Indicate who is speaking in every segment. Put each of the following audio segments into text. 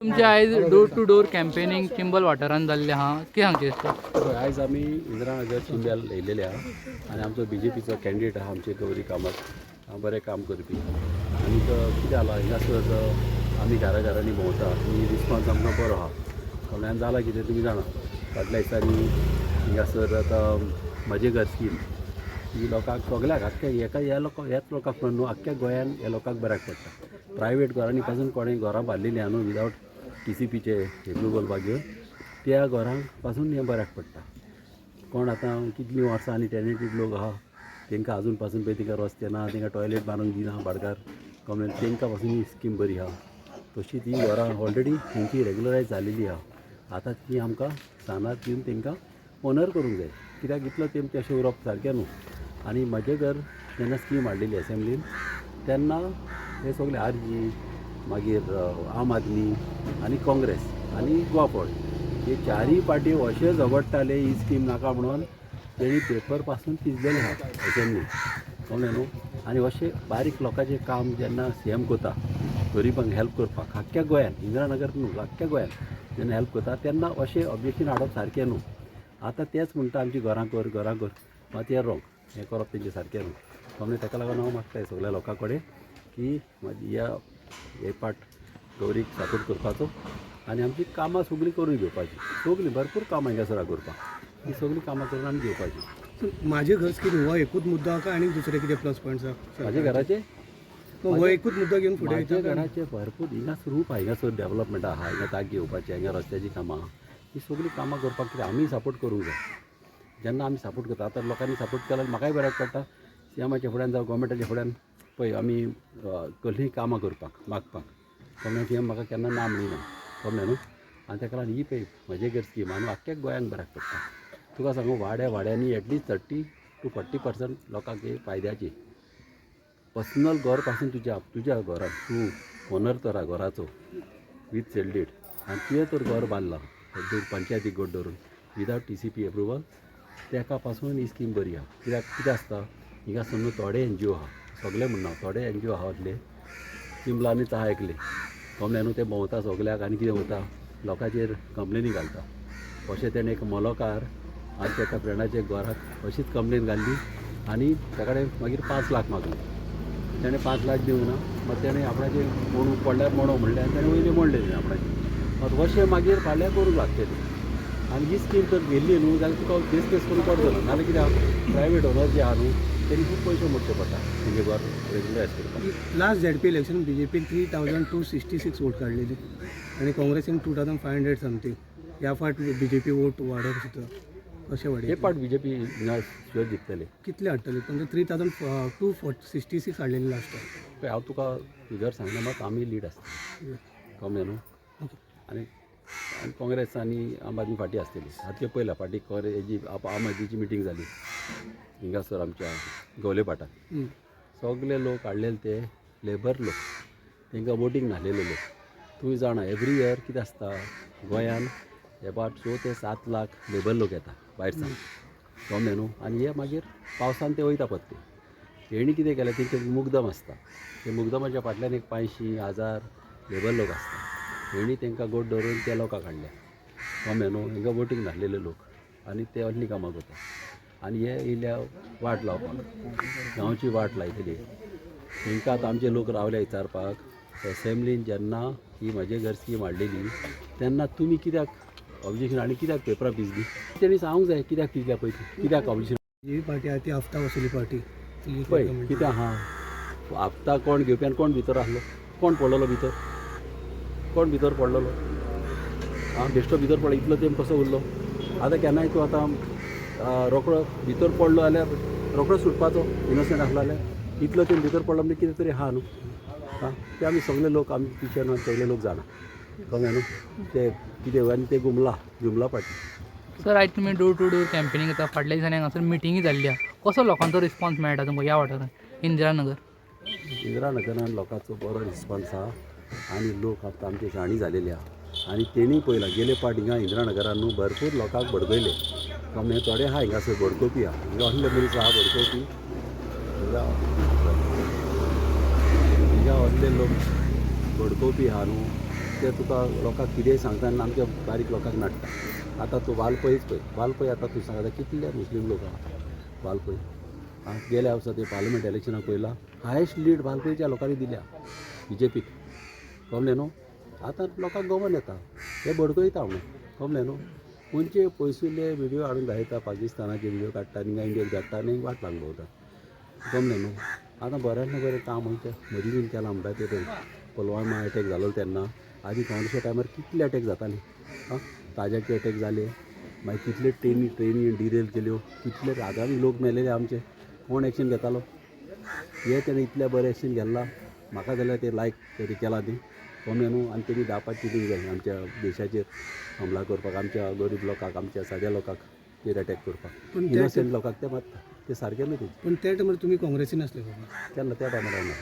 Speaker 1: तुमचे आयज door to door campaigning Chimbel वाठारांत जाल्लें आहा कितें सांगचे दिसता?
Speaker 2: आयज आमी इंदिरानगर चिंब्याल येयलेले आहा आनी आमचो BJPचो कॅन्डिडेट आहा आमचे गौरी कामत बरें काम करपी आनी कितें जाला हिंगासर आमी घरांनी भोंवता आनी रिस्पॉन्स आमकां बरो आहा कडल्यान जाला कितें तुमी जाणा फाटल्या दिसांनी हिंगासर आतां म्हजें घर स्कीम ही लोकांक सगळ्याक आख्ख्या ह्याच लोकांक म्हणून न्हू आख्ख्या गोंयान ह्या लोकांक बऱ्याक पडटा प्रायवेट घरांनी पासून कोणें घरां बांदलेलीं आहा न्हू विदावट TCPचे एप्रुवल बागेर त्या घरांक पासून हें बऱ्याक पडटा कोण आतां कितलीं वर्सां आनी टॅनंटेड लोक आहा तांकां आजून पासून पळय तांकां रस्ते ना तांकां टॉयलेट बांदूंक दिना भाटकार कमेंट तांकां पासून ही स्कीम बरी आहा तशीच ही घरां ऑलरेडी तेंची रेगुलरायज जालेली आहा आतां ती आमकां स्थानार दिवन तांकां ऑनर करूंक जाय कित्याक इतलो तेम तशें उरप सारकें न्हू आनी म्हजें घर जेन्ना स्कीम हाडलेली असेंब्लीन तेन्ना हे सगळे RG मागीर आम आदमी आनी काँग्रेस आनी गोवापड हे चारय पार्टी अशें झगडटाले ही स्कीम नाका म्हणून तेणी पेपर पासून पिजलेले आहा असेंब्लीन कळ्ळें न्हू आनी अशें बारीक लोकांचें काम जेन्ना CM करता गरिबांक हेल्प करपाक आख्ख्या गोंयान इंदिरानगर न्हू आख्ख्या गोंयान जेन्ना हेल्प करता तेन्ना अशें ऑब्जेक्शन हाडप सारकें न्हू आतां तेच म्हणटा आमची घरां कर मात हें रॉंग हें करप तेंचें सारकें न्हू कळ्ळें ताका लागून हांव मागताय सगळ्या लोकां कडेन की ह्या हे पाट गौरीक सपोर्ट करपाचो आनी आमची कामां सगळीं करून घेवपाची सगळीं भरपूर कामां हिंगासर करपाक ही सगळीं कामां करून आमी घेवपाची
Speaker 3: माझे घर स्कीम हो एकूच मुद्दो आहा काय आनी दुसरे कितें प्लस पॉयंट्स आहा
Speaker 2: म्हाजे घराचे
Speaker 3: हो एकूच मुद्दो घेवन फुडें
Speaker 2: म्हाज्या घराचे भरपूर हिंगासर रूप आहा हिंगासर डेवलपमेंट आहा हिंगा ताक घेवपाचें हिंगा रस्त्याची कामां ही सगळीं कामां करपाक कितें आमी सपोर्ट करूंक जाय जेन्ना आमी सपोर्ट करता आतां लोकांनी सपोर्ट केल्यार म्हाकाय बऱ्याक पडटा CMच्या फुड्यान जावं गव्हर्मेंटाच्या फुड्यान पळय आमी कसलीं कामां करपाक मागपाक कळ्ळें CM म्हाका केन्ना ना म्हणिना कळ्ळें न्हू आनी ताका लागून ही पळय म्हजे घर स्कीम आनी आख्ख्या गोंयांक बऱ्याक पडटा तुका सांगू वाड्यांनी एटलीस्ट 30 to 40% लोकांक हे फायद्याची पर्सनल घर पासून तुज्या घरान तूं ओनर तर घराचो वीथ सेल्डेड आनी तुवें तर घर बांदलां पंचायतीक गोट धरून विदावट TCP एप्रुवल ताका पासून ही स्कीम बरी आहा कित्याक आसता हिंगासर न्हू थोडे NGO आहा सगळे म्हणना थोडे NGO आहा असले चिंबलांनीच आहा एकले कळ्ळें न्हू ते भोंवता सगळ्याक आनी कितें वता लोकांचेर कंप्लेनी घालता अशें तेणें एक मोलोकार आनी ताका फ्रेंडाचे घराक अशीच कंप्लेन घाल्ली आनी ताका कडेन मागीर 5 लाख मागले तेणें 5 लाख दिवंक ना मात तेणें आपणाचे मोडू पडल्यार मोडो म्हणलें आनी तेणें वयले मोडले तेणें आपणाचे मात अशें मागीर फाल्यां करूंक लागतलें आनी ही स्कीम तर गेल्ली न्हू जाल्यार तुका केस करून करचो ना नाल्यार कितें आहा प्रायवेट ओनर जे आहा न्हू तेणी खूब पयशे मोडचे पडटा तेंगे घर रेग्युलरायज करपाक
Speaker 3: last ZP election BJP 3266 vote काडलेली आनी काँग्रेसीन 2500 समथींग ह्या फाट BJP वोट वाडप चिंतता कशें वाडय
Speaker 2: हे पाट BJP शुअर जिखतले
Speaker 3: कितले हाडटले म्हणजे 3266 हाडलेली लास्ट
Speaker 2: पळय हांव तुका फिगर सांगना मात आमी लीड आसता कळ्ळें न्हू आनी काँग्रेस आनी आम आदमी पार्टी आसतली हाचे पयल्या पार्टी हेजी आम आदमीची मिटींग जाली हिंगासर आमच्या गवले पाटार सगळे लोक हाडलेले ते लेबर लोक तांकां वोटींग नासलेले लोक तुमी जाणा एवरी इयर कितें आसता गोंयान अबावट 6 ते 7 लाख लेबर लोक येता भायरसान कळ्ळें न्हू आनी हे मागीर पावसान ते वयता पत्ते तेणी कितें केलें तेंचे मुगदम आसता ते मुगदमाच्या फाटल्यान एक 500,000 लेबर लोक आसता तेणी तांकां गोट धरून त्या लोकांक हाडल्या कळ्ळें न्हू हिंगा वोटींग नासलेले लोक आनी ते असली कामां करता आनी हे येयल्या वाट लावपाक गांवची वाट लायतली तांकां आतां आमचे लोक रावले विचारपाक असेंब्लीन जेन्ना ही म्हजे घर स्कीम हाडलेली तेन्ना तुमी कित्याक ऑब्जेक्शन आनी कित्याक पेपरां पिजली तेणी सांगूंक जाय कित्याक पिजल्या पळय कित्याक ऑब्जेक्शन
Speaker 3: ही पार्टी आहा ती हफ्ता वसुली पार्टी
Speaker 2: पळय कितें आहा हप्ता कोण घेवपी आनी कोण भितर आसलो कोण पडलेलो भितर कोण भितर पडलेलो बेश्टो भितर पडलो इतलो तेम कसो उरलो आतां केन्नाय तूं आतां रोकडो भितर पडलो जाल्यार रोकडो सुटपाचो इनोसंट आसलो जाल्यार इतलो तेम भितर पडलो म्हणजे कितें तरी आहा न्हू ते आमी सगळे लोक आमी टिचर सगळे लोक जाणा कळ्ळें न्हू ते कितें आनी ते जुमला पार्टी
Speaker 1: सर आयज तुमी डोर टू डोर कॅम्पेनिंग करता फाटल्या दिसांनी हांगासर मिटिंगी जाल्ली आहा कसो लोकांचो रिस्पॉन्स मेळटा तुमकां ह्या वाठारांत
Speaker 2: इंदिरानगरान लोकांचो बरो रिस्पॉन्स आहा आनी लोक आतां आमचे शाणी जालेले आहा आनी तेणी पयला गेले पाट हिंगा इंदिरानगरान न्हू भरपूर लोकांक भडकयले कळ्ळें थोडे आहा हिंगासर भडकोवपी आहा हिंगा असले मनीस आहा भडकोवपी हिंगा असले लोक भडकोवपी आहा न्हू ते तुका लोकांक कितेंय सांगता आनी आमच्या बारीक लोकांक नाडटा आतां तूं वालपयच पळय वालपय आतां तूं सांगता कितले मुस्लीम लोक आहा वालपय गेल्या वर्सा ते पार्लमेंट इलेक्शनाक पयला हायेस्ट लीड वालपयच्या लोकांनी दिल्या BJPक कळ्ळें न्हू आतां लोकांक गमन येता हे बडकयता हांव कळ्ळें न्हू खंयचे पयसुल्ले व्हिडियो हाडून दाखयता पाकिस्तानाचे व्हिडियो काडटा आनी इंडियेक धाडटा आनी वाट लागलो वता कळ्ळें न्हू आतां बऱ्यांतलें बरें काम खंयचें मदीं बीन केलां म्हणटा तें पुलवामा अटॅक जालो तेन्ना आदी काँग्रेसच्या टायमार कितले अटॅक जाताले ताज्याचे अटॅक जाले मागीर कितले ट्रेनी डिरेल केल्यो कितले रागांनी लोक मेलेले आमचे कोण एक्शन घेतालो हे तेणें इतले बरें एक्शन घेतला म्हाका जाल्यार ते लायक तरी केला ती कळ्ळें न्हू आनी तेणी दापात कितें जाय आमच्या देशाचेर हमला करपाक आमच्या गरीब लोकांक आमच्या साद्या लोकांक तेर अटॅक करपाक इनोसंट लोकांक ते मारता ते सारकें न्हू तें
Speaker 3: पण त्या टायमार तुम्ही काँग्रेसीन आसले बाबा
Speaker 2: केन्ना त्या टायमार येना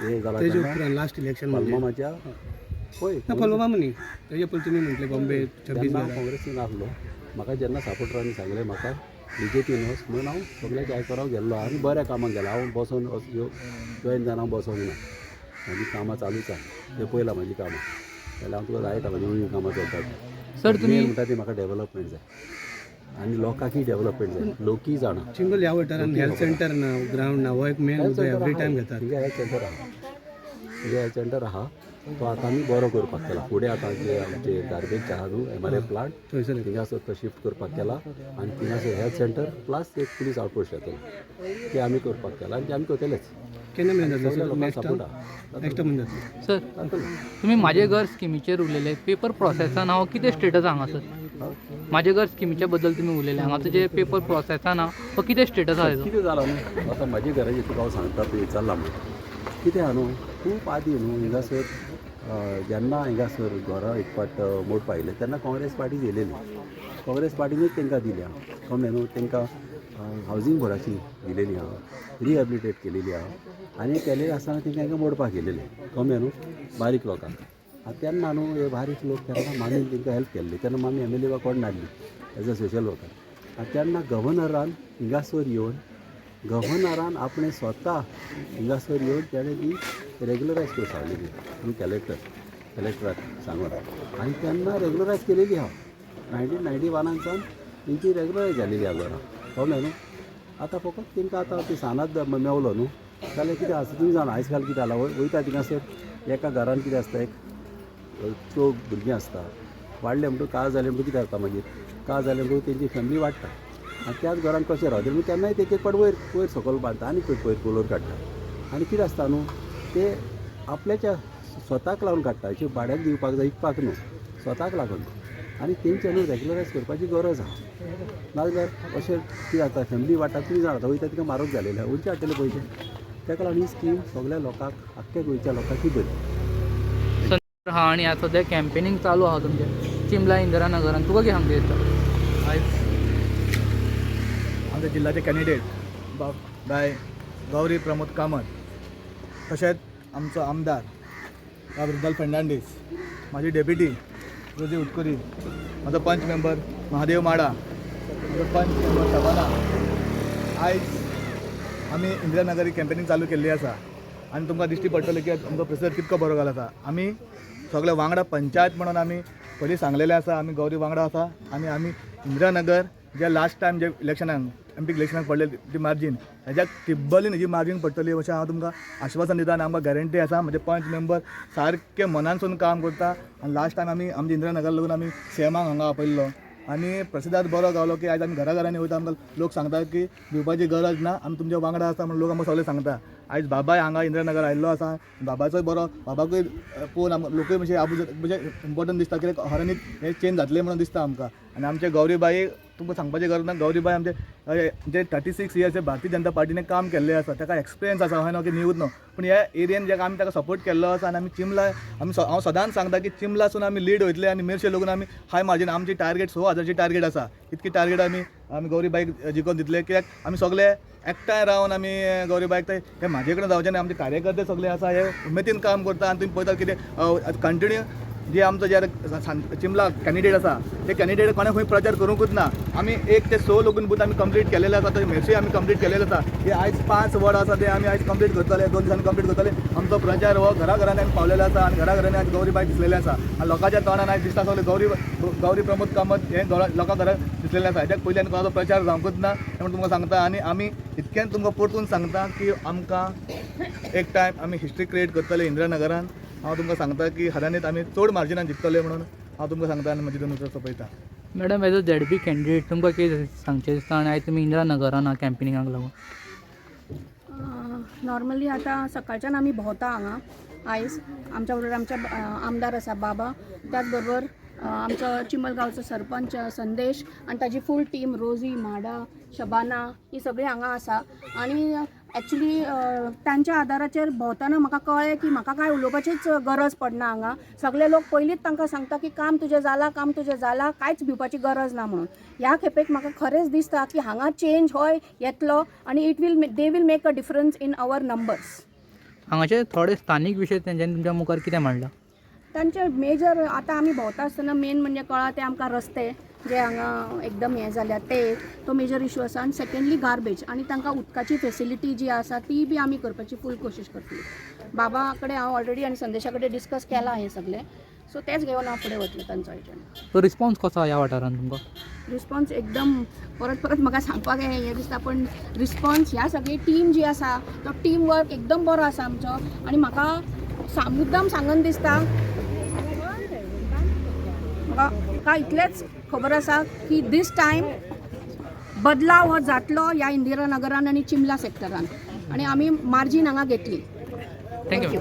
Speaker 2: हे जालां
Speaker 3: तेजे
Speaker 2: तेन्ना
Speaker 3: उपरांत लास्ट इलेक्शन
Speaker 2: पलमाच्या पळय
Speaker 3: ना पलवामा न्ही तेजे पयलीं तुमी म्हटले बॉम्बे 26
Speaker 2: तेन्ना हांव काँग्रेसीन आसलो म्हाका जेन्ना सपोर्टरांनी सांगलें म्हाका BJPन वच म्हणून हांव सगळ्या जायकारांक गेल्लो आनी बऱ्या कामाक गेलो हांव बसोन जॉयन जावन हांव बसोंक ना म्हाजी कामां चालूच आहा ते पयलां म्हाजी कामां जाल्यार हांव तुका जायता म्हाजी नवीन कामां करतात
Speaker 1: सर तुम्ही
Speaker 2: म्हणटा ती म्हाका डेव्हलपमेंट जाय आनी लोकांकूय डेव्हलपमेंट जाय लोकूय जाणा
Speaker 3: चिंगल ह्या वाठारांत हेल्थ सेंटर ना ग्रावंड ना हो एक मेन एवरी टायम घेतात
Speaker 2: थिंगा हेल्थ सेंटर आहा थिंगा हेल्थ सेंटर आहा तो आतां आमी बरो करपाक केला फुडें आतां जे आमचे गार्बेज आहा न्हू MRF प्लांट
Speaker 3: थंयसर
Speaker 2: थिंगासर तो शिफ्ट करपाक केला आनी थिंगासर हेल्थ सेंटर प्लस एक पुलीस आउटपोस्ट येतलो ते आमी करपाक केला आनी ते आमी करतलेच
Speaker 3: केन्ना मेळून जातले
Speaker 2: सगळ्या लोकांक
Speaker 3: नेक्स्ट
Speaker 2: सपोर्ट आहा
Speaker 3: नेक्स्ट टायम जातले
Speaker 1: सर तुम्ही माझे घर स्किमीचेर उलयले पेपर प्रोसेसान हांव कितें स्टेटस हांगासर माझे घर स्किमीच्या बद्दल तुम्ही उलयले हांगाचो जे पेपर प्रोसेसान हांव कितें स्टेटस आहा हेजो
Speaker 2: कितें जालां न्हू आतां म्हाजे घराची तुका हांव सांगता तूं विचारलां म्हणून कितें आहा न्हू खूब आदीं न्हू हिंगासर जेन्ना हिंगासर घरां एक पाट मोडपा आयले तेन्ना काँग्रेस पार्टी येयलेली काँग्रेस पार्टीनूच तांकां दिल्या कळ्ळें न्हू तांकां हावजींग बोर्डाची दिलेली आहा रिहेबिलिटेट केलेली आहा आनी केलेली आसतना तांकां मोडपाक येयलेले कळ्ळें न्हू बारीक लोकांक तेन्ना न्हू हे बारीक लोक तेन्ना मामीन तांकां हेल्प केल्ली तेन्ना मामी MLA वा कोण नाडली एज अ सोशल वर्कर आनी तेन्ना गव्हर्नरान हिंगासर येवन गव्हर्नरान आपणें स्वता हिंगासर येवन तेणें ती रेग्युलरायज करून सांगलेली आनी कलेक्टराक सांगून आनी तेन्ना रेग्युलरायज केलेली आहा 1991 तेंची रेग्युलरायज जालेली आहा घरां कळ्ळें न्हू आतां फकत तांकां आतां ती सानाद मेवलो न्हू जाल्यार कितें आसा तुमी जाणा आयज काल कितें जालां वयता थिंगासर एका घरान कितें आसता एक 4 भुरगीं आसता वाडले म्हणटूच काळ जालें म्हणटूच कितें जाता मागीर काळ जालें म्हणटूच तेंची फॅमिली वाडटा आनी त्याच घरान कशें रावतले म्हणजे केन्नाय एक पाट वयर सकयल बांदता आनी पयर कोलोर काडटा आनी कितें आसता न्हू ते आपल्याच्या स्वताक लागून काडटा अशें भाड्याक दिवपाक जाय इकपाक न्हू स्वताक लागून आनी तेंचे न्हू रेग्युलरायज करपाची गरज आहा नाजाल्यार अशें कितें जाता फॅमिली वाडटा तुमी जाणा वयता तिका मारूंक जालेले उंचे हाडटले पयशे ताका लागून ही स्कीम सगळ्या लोकांक आख्ख्या गोंयच्या लोकांक बरी
Speaker 1: हा आणि आता सध्या कॅम्पेनिंग चालू आहा तुमचे चिंबला इंदिरानगरान तुका कितें सांगता दिसता
Speaker 4: आयज आमचे जिल्ह्याचे कॅन्डिडेट बाय गौरी प्रमोद कामत तशेंच आमचो आमदार बाब रुदल फेर्नांडीस माझी डेप्युटी रोजी उटकुरी माझो पंच मेंबर महादेव माडा माझो पंच मेंबर शबाना आयज आमी इंदिरानगर कॅम्पेनिंग चालू केल्ली आसा आनी तुमकां दिश्टी पडटलें की आमचो प्रेसिडेंट कितको बरो घाल आसा आमी सगळे वांगडा पंचायत म्हणून आमी पयलीं सांगलेलें आसा आमी गौरी वांगडा आसा आनी आमी इंदिरानगर जे लास्ट टायम जे इलेक्शनाक MP इलेक्शनाक पडले ती मार्जीन हेज्याक तिब्बली जी मार्जीन पडटली अशें हांव तुमकां आश्वासन दिता आनी आमकां गॅरंटी आसा म्हणजे पंच मेंबर सारके मनानसून काम करता आनी लास्ट टायम आमी आमच्या इंदिरानगर लागून आमी CMाक हांगा आपयल्लो आनी प्रसिद्धात बरो गावलो की आयज आमी घराघरांनी वयता आमकां लोक सांगता की दिवपाची गरज ना आमी तुमच्या वांगडा आसा म्हणून लोक आमकां सगळे सांगता आयज बाबाय हांगा इंदिरानगर आयिल्लो आसा बाबाचोय बरो बाबाकूय पळोवन लोकूय म्हणजे म्हणजे इम्पॉर्टंट दिसता कित्याक हरांनी हे चेंज जातले म्हणून दिसता आमकां आनी आमचे गौरीबाई तुमकां सांगपाची गरज ना गौरीबाई आमचे जे 36 इयर्स भारतीय जनता पार्टीने काम केल्लें आसा ताका एक्सपिरियन्स आसा हय न्हू की न्यूज न्हू पूण ह्या एरियेन जे आमी ताका सपोर्ट केल्लो आसा आनी आमी चिंबला हांव सदांच सांगता की चिंबलासून आमी लीड वयतले आनी मेरशे लोकून आमी हाय मार्जीन आमची टार्गेट 6,000ची टार्गेट आसा इतकी टार्गेट आमी गौरीबाईक जिखोवन दितले कित्याक आमी सगळे एकठांय रावन आमी गौरीबाईक हे म्हाजे कडेन जावचे न्ही आमचे कार्यकर्ते सगळे आसा हे उमेदीन काम करता आनी तुमी पळयता कितें कंटिन्यू जे आमचो जे चिमला कॅन्डिडेट आसा ते कॅन्डिडेट कोणा खंय प्रचार करूंकूच ना. आमी 1 ते 6 लोगून बूथ आमी कंप्लीट केलेले आसा. तर मेर्शे आमी कंप्लीट केलेले आसा. हे आयज 5 वॉर्ड आसा ते आमी आयज कंप्लीट करतले, 2 दिसांनी कंप्लीट करतले. आमचो प्रचार हो घराघरांनी आमी पावलेलो आसा आनी घराघरांनी आयज गौरीबाई दिसलेले आसा. आनी लोकांच्या तोंडान आयज दिसता सगळे गौरी प्रमोद कामत हे लोकां घरात दिसलेले आसा. हेज्याक पयलीं आनी कोणाचो प्रचार जावंकूच ना. म्हणून तुमकां सांगता आनी आमी इतक्यान तुमकां परतून सांगता की आमकां एक टायम आमी हिस्ट्री क्रिएट करतले इंदिरानगरान. हांव तुमकां सांगता की हरानीत आमी चड मार्जिनान जिखतले म्हणून हांव तुमकां सांगता आनी म्हजी 2 उतरां सोंपयता.
Speaker 1: Madam as a ZP candidate तुमकां कितें सांगचें दिसता आनी आयज तुमी इंदिरानगरान कॅम्पेनिंगाक लागून?
Speaker 5: नॉर्मली आता सकाळच्यान आमी भोंवता हांगा. आयज आमच्या बरोबर आमचे आमदार आसा बाबा, त्याच बरोबर आमचो चिमलगांवचो सरपंच संदेश आनी ताजी फूल टीम, रोजी, माडा, शबाना ही सगळीं हांगा आसा. आनी एक्चुली तांच्या आदाराचेर भोंवतना म्हाका कळ्ळें की म्हाका काय उलोवपाचीच गरज पडना हांगा. सगळे लोक पयलींच तांकां सांगता की काम तुजें जालां, कांयच भिवपाची गरज ना म्हणून. ह्या खेपेक म्हाका खरेंच दिसता की हांगा चेंज होय येतलो आनी they will make a difference in our numbers.
Speaker 1: हांगाचे थोडे स्थानीक विशय तेंच्यांनी तुमच्या मुखार कितें मांडला?
Speaker 5: तांचे मेजर आतां आमी भोंवता आसतना मेन म्हणजे कळ्ळा ते आमकां रस्ते जे हांगा एकदम हें जाल्यात ते तो मेजर इशू आसा. आनी सेकंडली गार्बेज आनी तांकां उदकाची फेसिलिटी जी आसा ती बी आमी करपाची फूल कोशिश करतली. बाबा कडेन हांव ऑलरेडी आनी संदेशा कडेन डिस्कस केलां हें सगळें. सो तेच घेवन हांव फुडें वतलें तांचो हेच्यान.
Speaker 1: तो रिस्पॉन्स कसो ह्या वाठारांत तुमकां?
Speaker 5: रिस्पॉन्स एकदम परत म्हाका सांगपाक हें दिसता, पण रिस्पॉन्स ह्या सगळी टीम जी आसा तो टीम वर्क एकदम बरो आसा आमचो. आनी म्हाका मुद्दाम सांगन दिसता, म्हाका इतलेंच खबर आसा की दीस टायम बदलाव हो जातलो ह्या इंदिरानगरान आनी चिमला सॅक्टरान आनी आमी मार्जीन हांगा घेतली.
Speaker 1: थँक्यू.